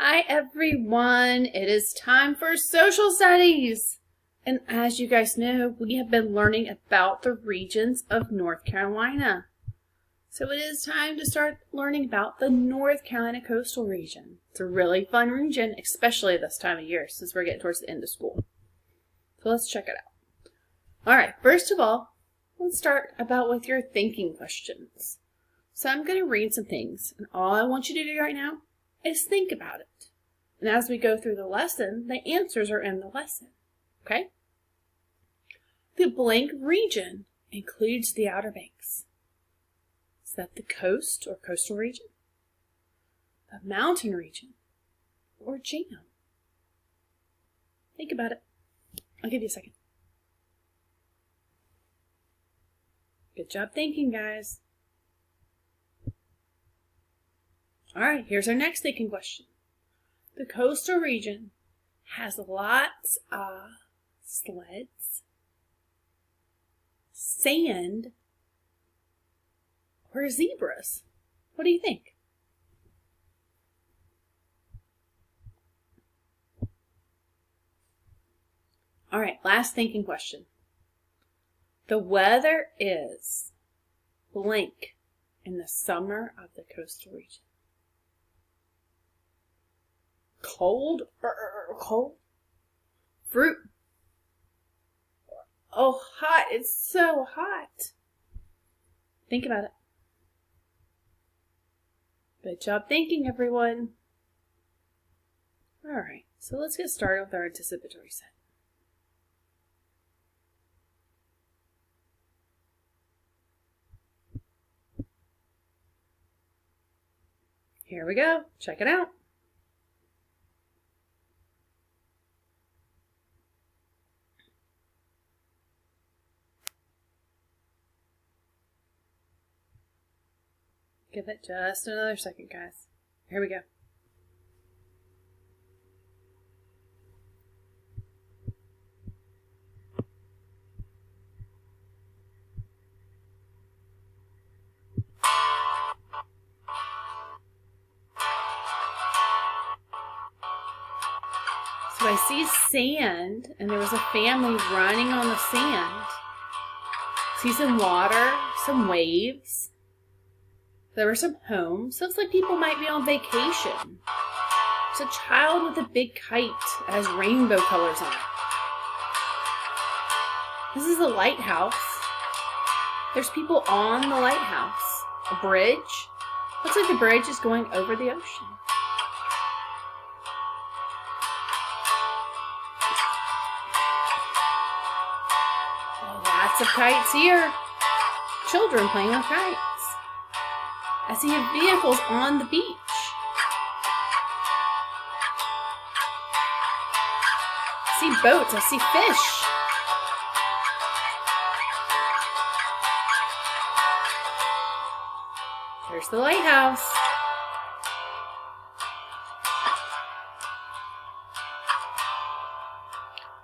Hi everyone, it is time for social studies. And as you guys know, we have been learning about the regions of North Carolina. So it is time to start learning about the North Carolina coastal region. It's a really fun region, especially this time of year since we're getting towards the end of school. So let's check it out. All right, first of all, let's start with your thinking questions. So I'm going to read some things, and all I want you to do right now is think about it. And as we go through the lesson, the answers are in the lesson, okay? The blank region includes the Outer Banks. Is that the coast or coastal region? The mountain region or jam? Think about it. I'll give you a second. Good job thinking, guys. All right, here's our next thinking question. The coastal region has lots of sleds, sand, or zebras. What do you think? All right, last thinking question. The weather is blank in the summer of the coastal region. Cold, cold, fruit. Oh, hot, it's so hot. Think about it. Good job thinking, everyone. All right, so let's get started with our anticipatory set. Here we go. Check it out. Give it just another second, guys. Here we go. So I see sand, and there was a family running on the sand. See some water, some waves. There were some homes. Looks like people might be on vacation. There's a child with a big kite that has rainbow colors on it. This is a lighthouse. There's people on the lighthouse. A bridge. Looks like the bridge is going over the ocean. Lots of kites here. Children playing with kites. I see vehicles on the beach. I see boats. I see fish. There's the lighthouse.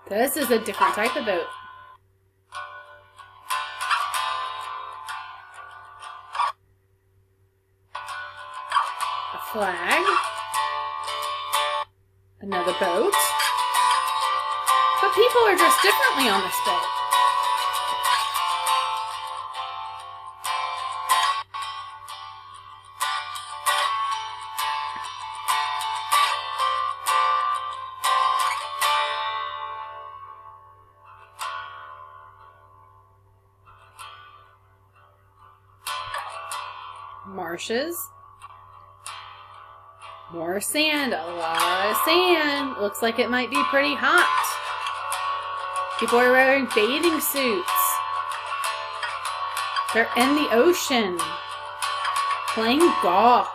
This is a different type of boat. Flag, another boat, but people are dressed differently on this boat. Marshes. More sand, a lot of sand. Looks like it might be pretty hot. People are wearing bathing suits. They're in the ocean, playing golf.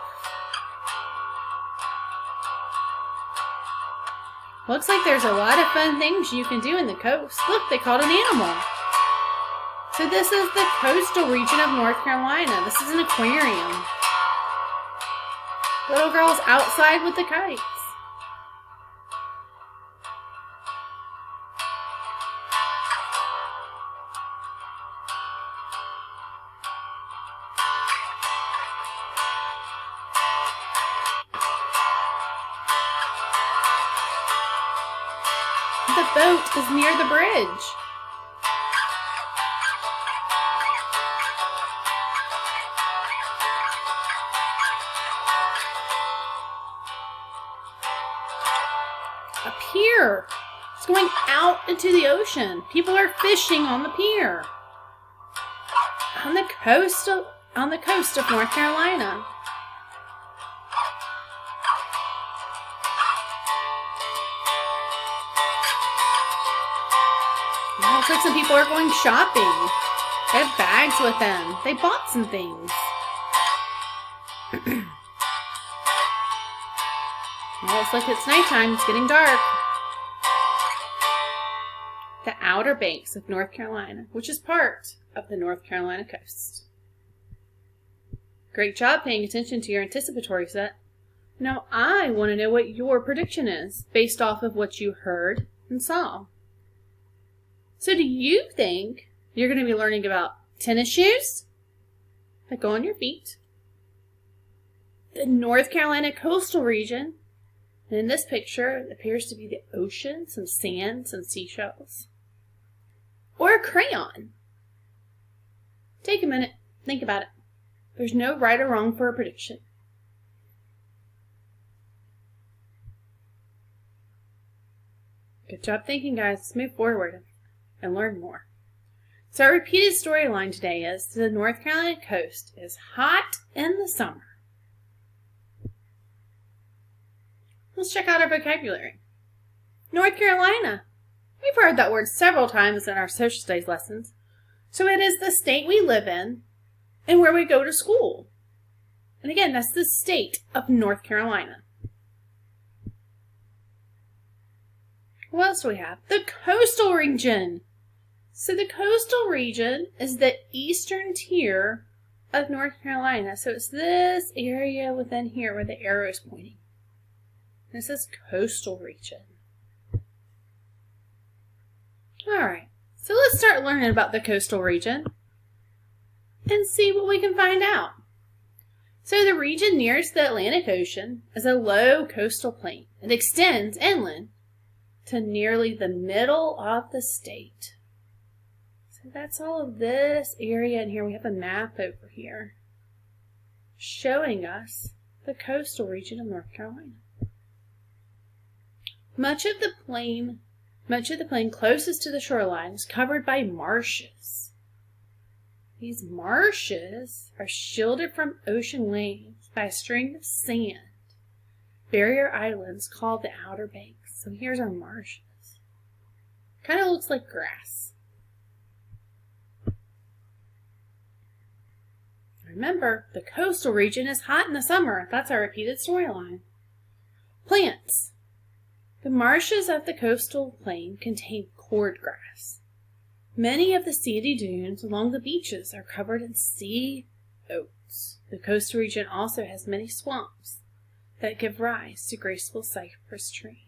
Looks like there's a lot of fun things you can do in the coast. Look, they caught an animal. So this is the coastal region of North Carolina. This is an aquarium. Little girl's outside with the kites. boat is near the bridge. A pier. It's going out into the ocean. People are fishing on the pier. On the coast of North Carolina. It looks like some people are going shopping. They have bags with them. They bought some things. Well, it's like it's nighttime. It's getting dark. The Outer Banks of North Carolina, which is part of the North Carolina coast. Great job paying attention to your anticipatory set. Now I want to know what your prediction is based off of what you heard and saw. So do you think you're going to be learning about tennis shoes that go on your feet, the North Carolina coastal region, and in this picture it appears to be the ocean, some sand, some seashells, or a crayon? Take a minute, think about it. There's no right or wrong for a prediction. Good job thinking, guys. Let's move forward and learn more. So our repeated storyline today is the North Carolina coast is hot in the summer. Let's check out our vocabulary. North Carolina. We've heard that word several times in our social studies lessons. So it is the state we live in and where we go to school. And again, that's the state of North Carolina. What else do we have? The coastal region. So the coastal region is the eastern tier of North Carolina. So it's this area within here where the arrow is pointing. This is coastal region. All right, so let's start learning about the coastal region and see what we can find out. So the region nearest the Atlantic Ocean is a low coastal plain. It extends inland to nearly the middle of the state. So that's all of this area, and here we have a map over here showing us the coastal region of North Carolina. Much of the plain closest to the shoreline is covered by marshes. These marshes are shielded from ocean waves by a string of sand, barrier islands called the Outer Banks. So here's our marshes. Kind of looks like grass. Remember, the coastal region is hot in the summer. That's our repeated storyline. Plants. The marshes of the coastal plain contain cordgrass. Many of the sandy dunes along the beaches are covered in sea oats. The coastal region also has many swamps that give rise to graceful cypress trees.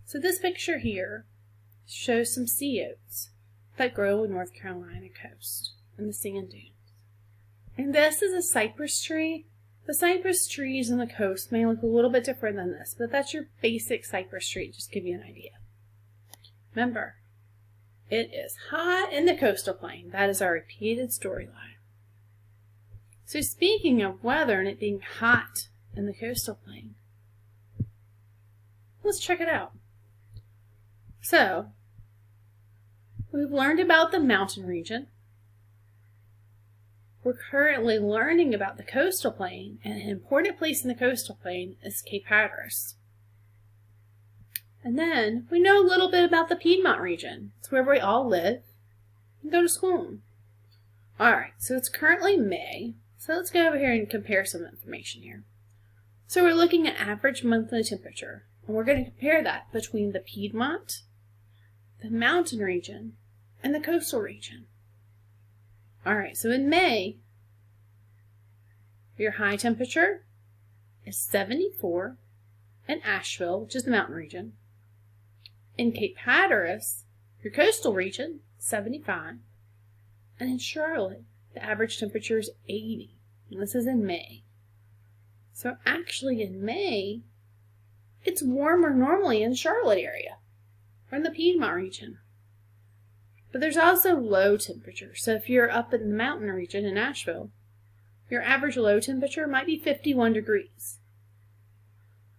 So this picture here shows some sea oats that grow in North Carolina coast in the sand dunes. And this is a cypress tree. The cypress trees on the coast may look a little bit different than this, but that's your basic cypress tree, just to give you an idea. Remember, it is hot in the coastal plain. That is our repeated storyline. So speaking of weather and it being hot in the coastal plain, let's check it out. So, we've learned about the mountain region. We're currently learning about the coastal plain, and an important place in the coastal plain is Cape Hatteras. And then we know a little bit about the Piedmont region. It's where we all live and go to school. Alright, so it's currently May, so let's go over here and compare some information here. So we're looking at average monthly temperature, and we're going to compare that between the Piedmont, the mountain region, and the coastal region. Alright, so in May, your high temperature is 74 in Asheville, which is the mountain region. In Cape Hatteras, your coastal region, 75. And in Charlotte, the average temperature is 80. And this is in May. So actually in May, it's warmer normally in the Charlotte area. or in the Piedmont region. But there's also low temperature. So if you're up in the mountain region in Nashville, your average low temperature might be 51 degrees.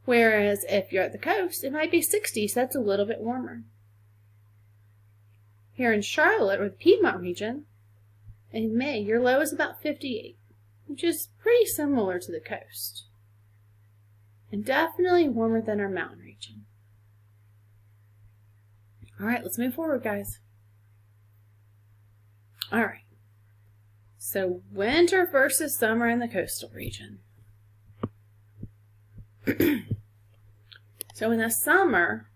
Whereas if you're at the coast, it might be 60, so that's a little bit warmer. Here in Charlotte, or the Piedmont region, in May, your low is about 58, which is pretty similar to the coast. And definitely warmer than our mountain region. All right, let's move forward, guys. All right. So winter versus summer in the coastal region. So in the summer,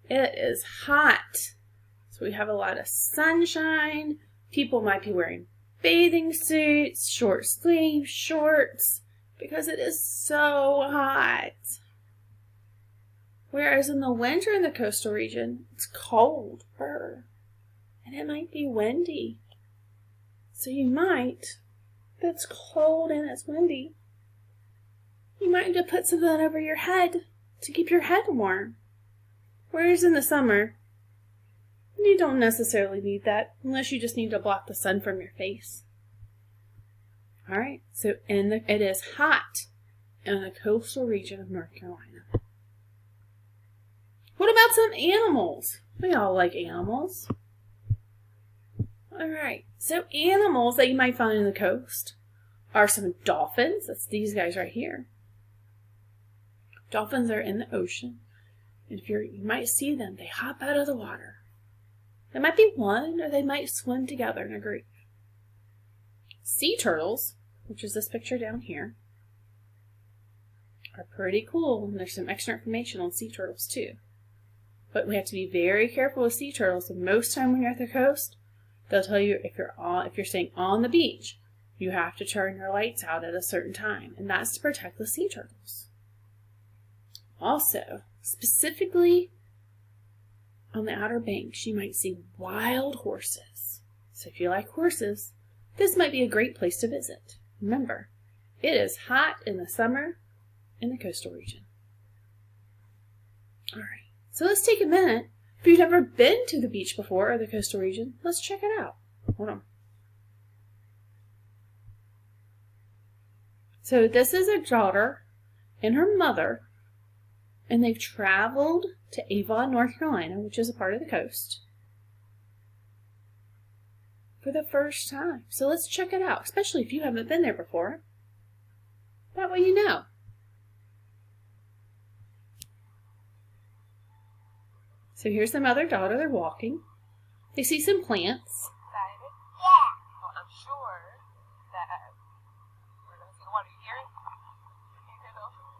it is hot. So we have a lot of sunshine. People might be wearing bathing suits, short sleeves, shorts, because it is so hot. Whereas in the winter in the coastal region, it's cold, and it might be windy. So you might, if it's cold and it's windy, you might need to put something over your head to keep your head warm. Whereas in the summer, you don't necessarily need that unless you just need to block the sun from your face. All right, so it is hot in the coastal region of North Carolina. What about some animals? We all like animals. All right, so animals that you might find in the coast are some dolphins. That's these guys right here. Dolphins are in the ocean. And if you might see them, they hop out of the water. They might be one, or they might swim together in a group. Sea turtles, which is this picture down here, are pretty cool. And there's some extra information on sea turtles too. But we have to be very careful with sea turtles. And most time when you're at the coast, they'll tell you if you're staying on the beach, you have to turn your lights out at a certain time, and that's to protect the sea turtles. Also, specifically on the Outer Banks, you might see wild horses. So if you like horses, this might be a great place to visit. Remember, it is hot in the summer in the coastal region. All right, so let's take a minute. If you've never been to the beach before or the coastal region, let's check it out. Hold on. So this is a daughter and her mother, and they've traveled to Avon, North Carolina, which is a part of the coast, for the first time. So let's check it out, especially if you haven't been there before. That way you know. So here's the mother-daughter. They're walking. They see some plants. Yeah. Well, I'm sure that we're going to see the water. You hear it? You hear the ocean?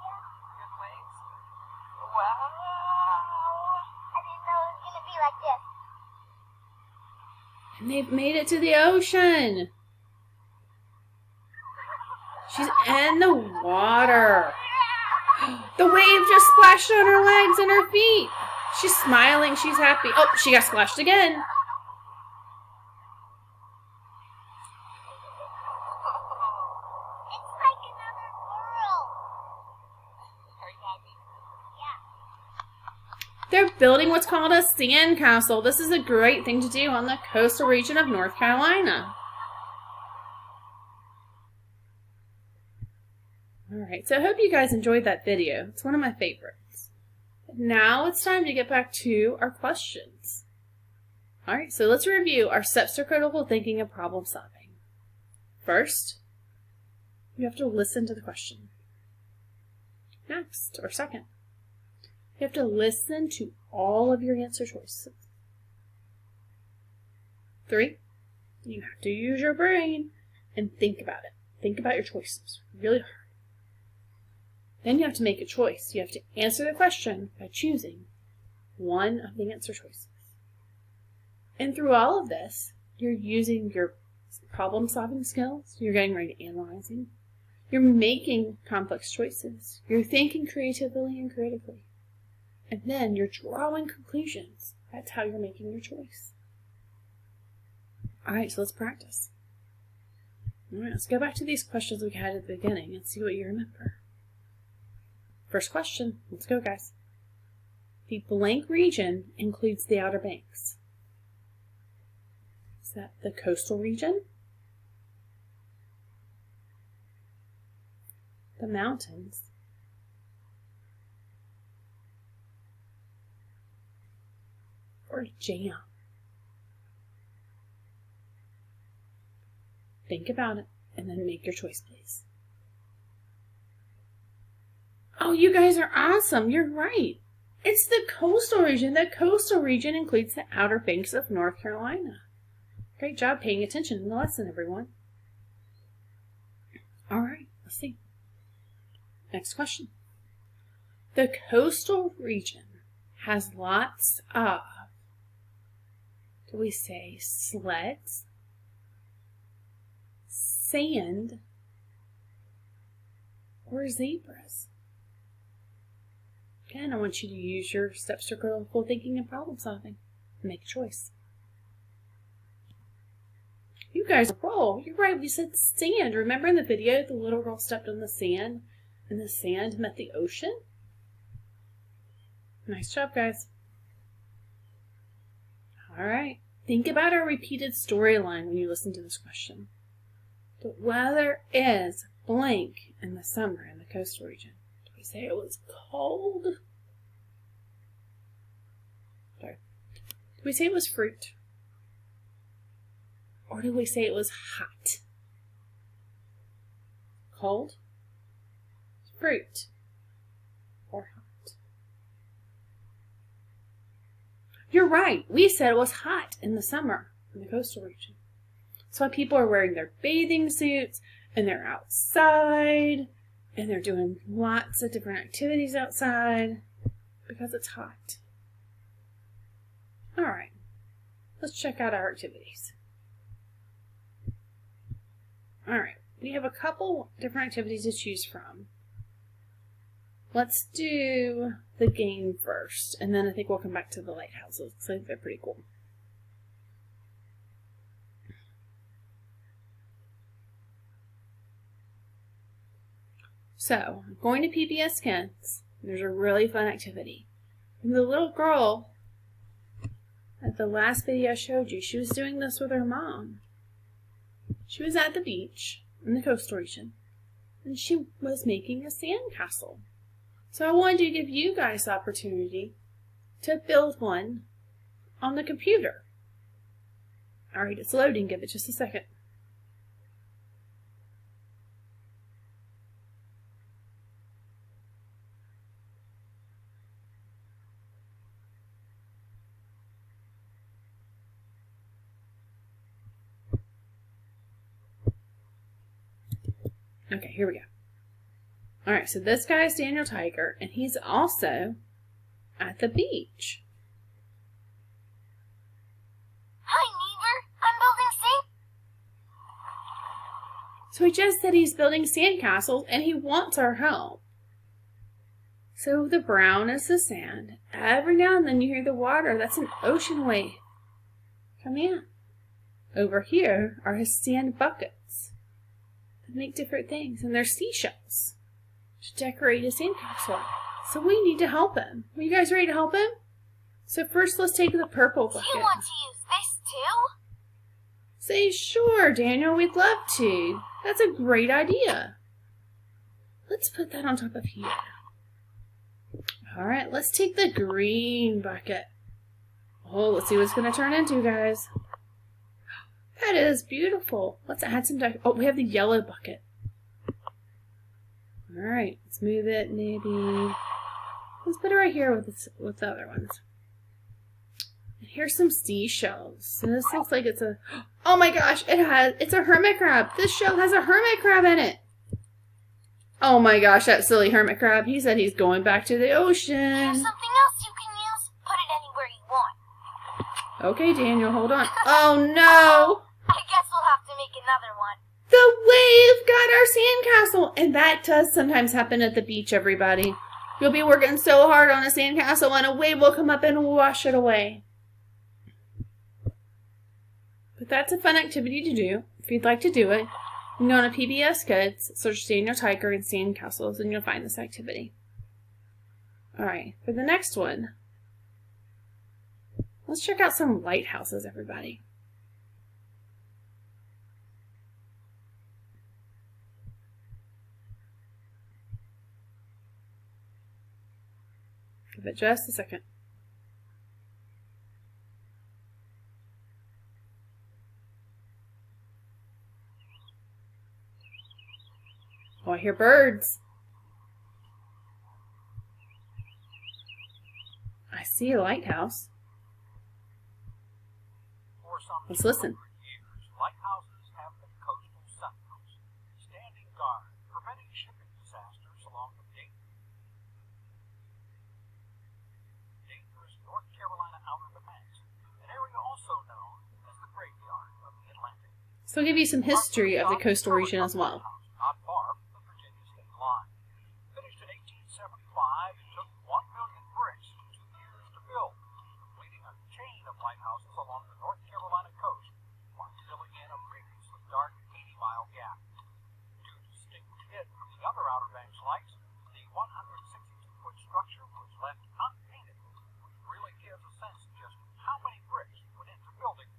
Yeah. Good waves. Wow. I didn't know it was going to be like this. And they've made it to the ocean. She's in the water. The wave just splashed on her legs and her feet. She's smiling. She's happy. Oh, she got splashed again. It's like another world. Are you happy? Yeah. They're building what's called a sand castle. This is a great thing to do on the coastal region of North Carolina. Alright, so I hope you guys enjoyed that video. It's one of my favorites. Now it's time to get back to our questions. Alright, so let's review our steps to critical thinking and problem solving. First, you have to listen to the question. Next, or second, you have to listen to all of your answer choices. 3, you have to use your brain and think about it. Think about your choices really hard. Then you have to make a choice. You have to answer the question by choosing one of the answer choices. And through all of this, you're using your problem-solving skills. You're getting ready to analyzing. You're making complex choices. You're thinking creatively and critically. And then you're drawing conclusions. That's how you're making your choice. All right, so let's practice. All right, let's go back to these questions we had at the beginning and see what you remember. First question. Let's go, guys. The blank region includes the Outer Banks. Is that the coastal region? The mountains? Or jam? Think about it and then make your choice, please. Oh, you guys are awesome. You're right. It's the coastal region. The coastal region includes the Outer Banks of North Carolina. Great job paying attention in the lesson, everyone. All right, let's see. Next question. The coastal region has lots of, do we say sleds, sand, or zebras? Again, I want you to use your steps to critical thinking and problem solving. Make a choice. You guys roll. You're right, we said sand. Remember in the video, the little girl stepped on the sand, and the sand met the ocean? Nice job, guys. All right. Think about our repeated storyline when you listen to this question. The weather is blank in the summer in the coastal region. Do we say it was cold? Sorry. Do we say it was fruit? Or do we say it was hot? Cold, fruit, or hot? You're right. We said it was hot in the summer in the coastal region. That's why people are wearing their bathing suits and they're outside and they're doing lots of different activities outside because it's hot. All right. Let's check out our activities. All right, we have a couple different activities to choose from. Let's do the game first, and then I think we'll come back to the lighthouses. I think they're pretty cool. So, I'm going to PBS Kids. There's a really fun activity. And the little girl at the last video I showed you, she was doing this with her mom. She was at the beach in the coastal region, and she was making a sandcastle. So I wanted to give you guys the opportunity to build one on the computer. All right, it's loading. Give it just a second. Okay, here we go. All right, so this guy is Daniel Tiger, and he's also at the beach. Hi, neighbor. I'm building sand. So he just said he's building sandcastles, and he wants our help. So the brown is the sand. Every now and then you hear the water. That's an ocean wave. Come in. Over here are his sand buckets that make different things, and they're seashells to decorate his sandcastle. So we need to help him. Are you guys ready to help him? So first, let's take the purple bucket. Do you want to use this too? Say, sure, Daniel, we'd love to. That's a great idea. Let's put that on top of here. All right, let's take the green bucket. Oh, let's see what it's going to turn into, guys. That is beautiful. Let's add some oh, we have the yellow bucket. All right, let's move it maybe. Let's put it right here with the other ones. And here's some seashells. So this looks like it's a, oh my gosh, it's a hermit crab. This shell has a hermit crab in it. Oh my gosh, that silly hermit crab. He said he's going back to the ocean. Here's something else you can use. Put it anywhere you want. Okay, Daniel, hold on. Oh no! I guess we'll have to make another one. The wave got our sandcastle! And that does sometimes happen at the beach, everybody. You'll be working so hard on a sandcastle and a wave will come up and wash it away. But that's a fun activity to do. If you'd like to do it, you can go on to PBS Kids, search Daniel Tiger and Sandcastles, and you'll find this activity. Alright, for the next one, Let's check out some lighthouses, everybody. Give it just a second. Oh, I hear birds. I see a lighthouse. Let's listen. Years, lighthouses have been coastal sentinels, standing guard, preventing shipping disasters along the dangerous North Carolina Outer Banks, an area also known as the graveyard of the Atlantic. So I'll give you some history of the coastal region as well. Not far from the Virginia state line. Finished in 1875, it took 1 million bricks 2 years to build, completing a chain of lighthouses along the North Carolina coast while filling in a previously dark 80-mile gap. To distinguish it from the other Outer Banks lights, the 162-foot structure was left unpainted, which really gives a sense of just how many bricks went into building.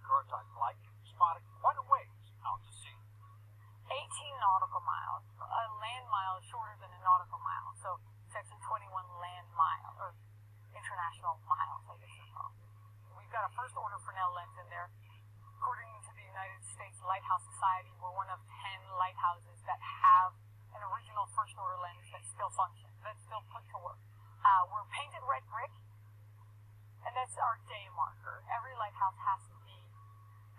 Current type light can be spotted quite a ways out to sea. 18 nautical miles. A land mile is shorter than a nautical mile. So Section 21 land mile, or international miles, I guess it's called. We've got a first order Fresnel lens in there. According to the United States Lighthouse Society, we're one of 10 lighthouses that have an original first order lens that still functions, that's still put to work. We're painted red brick, and that's our day marker. Every lighthouse has to be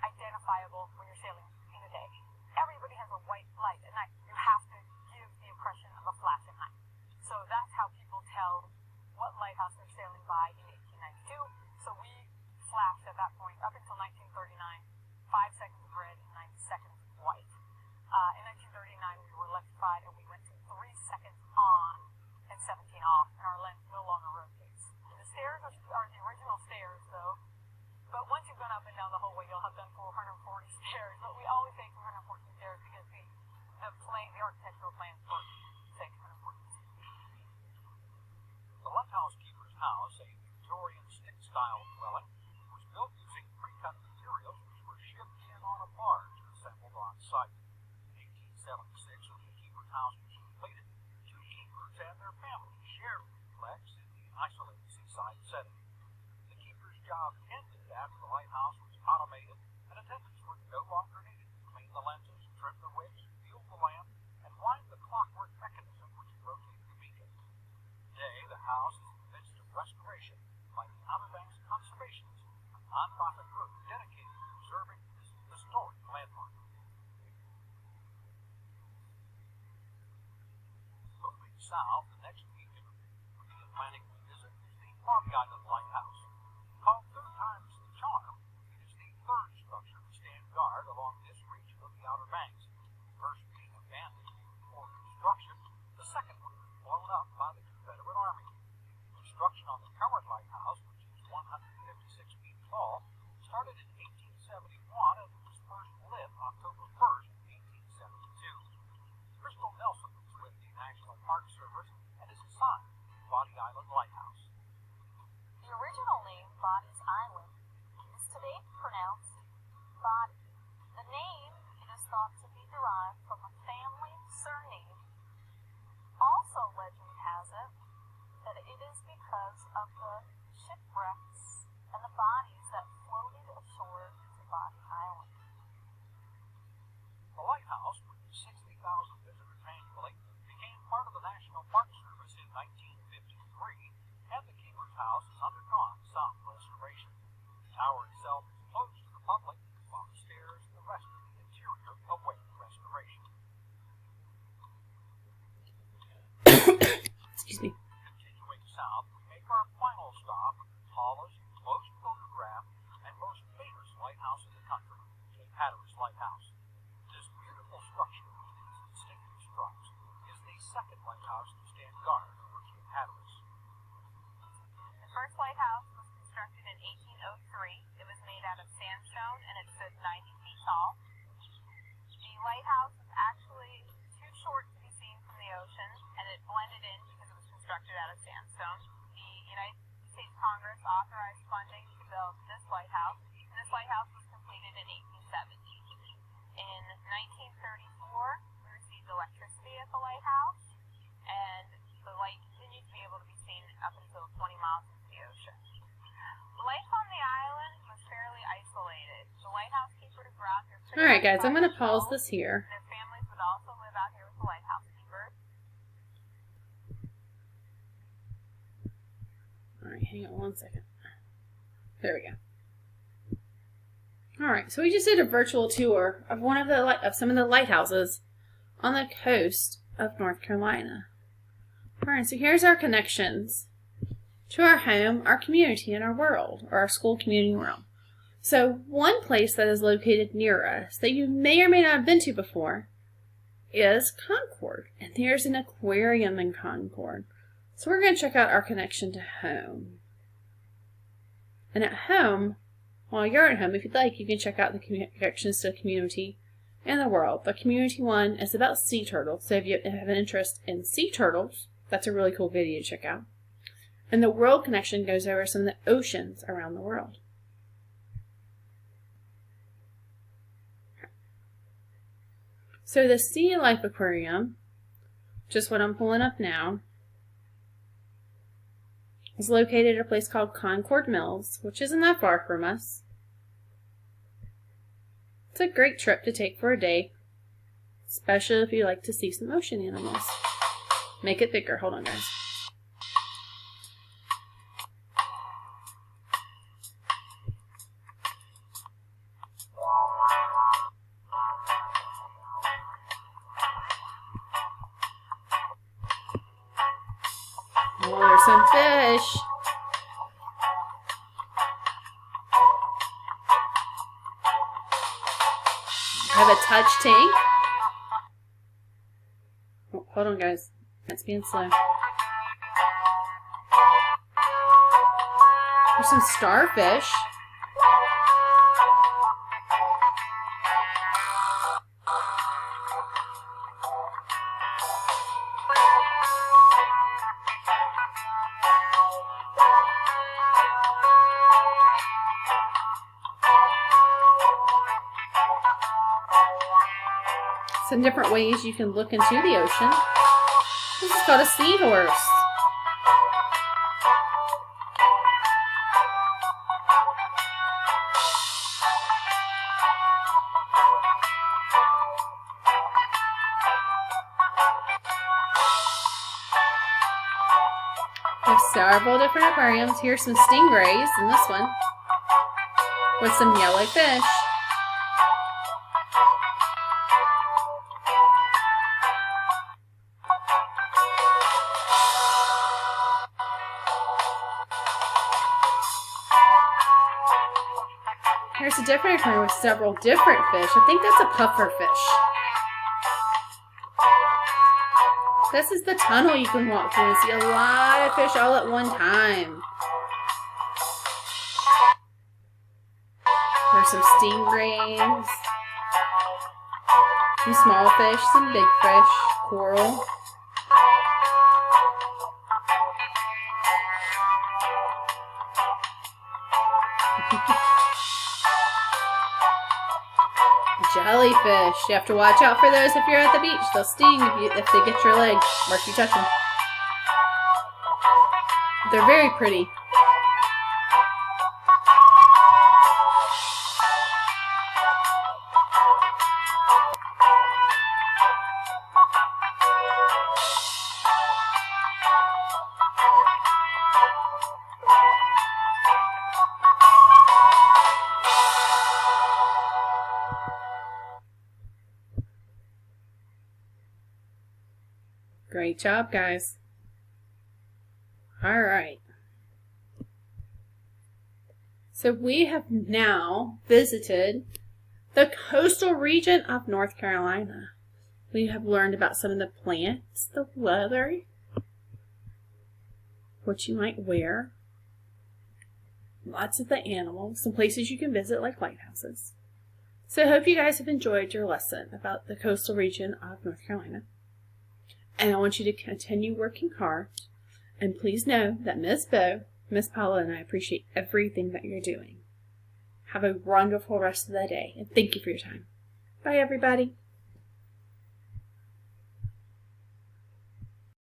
identifiable when you're sailing in the day. Everybody has a white light at night. You have to give the impression of a flash at night. So that's how people tell what lighthouse they're sailing by in 1892. So we flashed at that point up until 1939, 5 seconds of red and 90 seconds of white. In 1939 we were electrified and we went to 3 seconds on and 17 off, and our lens no longer rotates. The stairs are the original stairs though, but once you've gone up and down the whole way you'll have done 440 stairs, but we always say 214 stairs because the architectural plans for say 214. The lighthouse keeper's house, a Victorian stick-style dwelling, was built using pre-cut materials which were shipped in on a barge and assembled on site. In 1876, when the keeper's house was completed, 2 keepers and their families shared the duplex in the isolated seaside setting. The keeper's job ended after the lighthouse was automated and attendants were no longer needed to clean the lenses, trim the wicks, fuel the lamp, and wind the clockwork mechanism which rotated the beacon. Today, the house is in the midst of restoration by the Outer Banks Conservationists, a nonprofit group dedicated to preserving this historic landmark. Moving south, the next beacon for the Atlantic we visit is the Bobby Island Lighthouse. Called 3 times the Charm, it is the 3rd structure to stand guard along this region of the Outer Banks, the first being abandoned before construction, the second one was blown up by the Confederate Army. Construction on the current lighthouse, which is 156 feet tall, started in 1871 and was first lit October 1st, 1872. Crystal Nelson was with the National Park Service and is assigned to Bobby Island Lighthouse. The original name, Body's Island, is today pronounced Body. The name is thought to be derived from a family surname. Also, legend has it that it is because of the shipwrecks and the bodies that floated ashore to Body Island. The lighthouse, with 60,000 visitors annually, became part of the National Park Service in 1953, and the keeper's house has undergone some restoration. The tower itself is closed to the public, while the stairs and the rest of the interior await restoration. Excuse me. Continuing south, we make our final stop at the tallest, most photographed, and most famous lighthouse in the country, Cape Hatteras Lighthouse. This beautiful structure with its distinctive stripes is the 2nd lighthouse to stand guard over Cape Hatteras. The first lighthouse was constructed in 1803. It was made out of sandstone and it stood 90 feet tall. The lighthouse was actually too short to be seen from the ocean, and it blended in because it was constructed out of sandstone. The United States Congress authorized funding to build this lighthouse, and this lighthouse was completed in 1870. In 1934, we received electricity at the lighthouse, and the light continued to be able to be seen up until 20 miles into the ocean. The life on the island was fairly isolated. The lighthouse keepers were out here. All right, guys, I'm going to pause this here. Their families would also live out here with the lighthouse keepers. All right, hang on one second. There we go. All right, so we just did a virtual tour of some of the lighthouses on the coast of North Carolina. All right, so here's our connections to our home, our community, and our world, or our school community world. So one place that is located near us that you may or may not have been to before is Concord, and there's an aquarium in Concord. So we're going to check out our connection to home. And at home, while you're at home, if you'd like, you can check out the connections to the community and the world. The community one is about sea turtles. So if you have an interest in sea turtles, that's a really cool video to check out. And the world connection goes over some of the oceans around the world. So the Sea Life Aquarium, just what I'm pulling up now, is located at a place called Concord Mills, which isn't that far from us. It's a great trip to take for a day, especially if you like to see some ocean animals. Make it bigger. Hold on, guys. Oh, there's some fish. I have a touch tank. Oh, hold on, guys. That's being slow. There's some starfish. Some different ways you can look into the ocean. This is called a seahorse. We have several different aquariums. Here's some stingrays in this one with some yellow fish. Here's a different aquarium with several different fish. I think that's a puffer fish. This is the tunnel you can walk through and see a lot of fish all at one time. There's some stingrays, some small fish, some big fish, coral. Jellyfish. You have to watch out for those if you're at the beach. They'll sting if they get your leg or if you touch them. They're very pretty. Great job, guys. All right. So we have now visited the coastal region of North Carolina. We have learned about some of the plants, the weather, what you might wear, lots of the animals, some places you can visit like lighthouses. So I hope you guys have enjoyed your lesson about the coastal region of North Carolina. And I want you to continue working hard. And please know that Miss Bo Miss Paula and I appreciate everything that you're doing. Have a wonderful rest of the day, and thank you for your time. Bye, everybody.